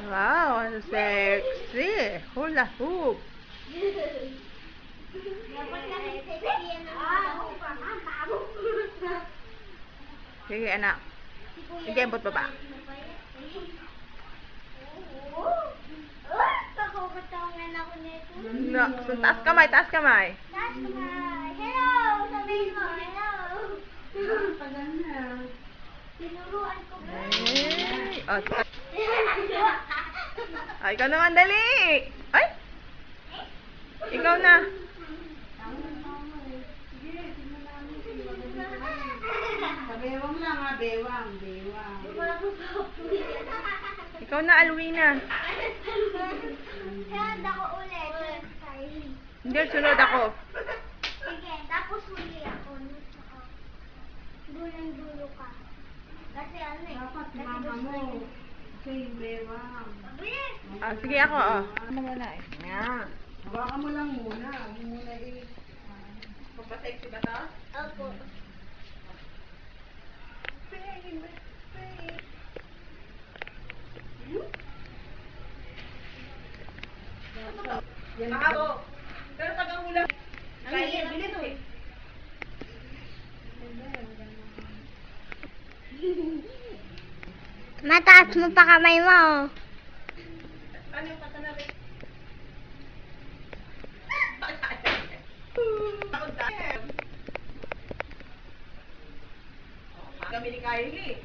Wow, ang sexy. Hula hoop. Sige, anak. Sige, ambot baba. Pakukutongan ako nito. No, so, taas kamay, taas kamay. Taas kamay. Hello! Sabihin mo, hello! Tagal na. Tinuruan ko ba? Ay, ay, ikaw naman, dali. Ay, ikaw na. Sige, tingnan namin. Bewang lang ha, bewang. Ikaw na, Alwina. Sunod ako ulit. Hindi, sunod ako. Sige, tapos muli ako. Dulang-dulo ka. Kasi ano eh. Dapat si mama mo. Kasi yung bewang. Bilis! Ah, sige ako, oh. Ano muna eh? Yan. Hawakan mo lang muna. Huwag mo muna Magpa-sexy ba to? Opo. Yan Nakabo. Pero tagang hula. Kaya, bilis eh. Mataas mo pa kamay mo. Ano yung kata namin? Kami ni Kylie.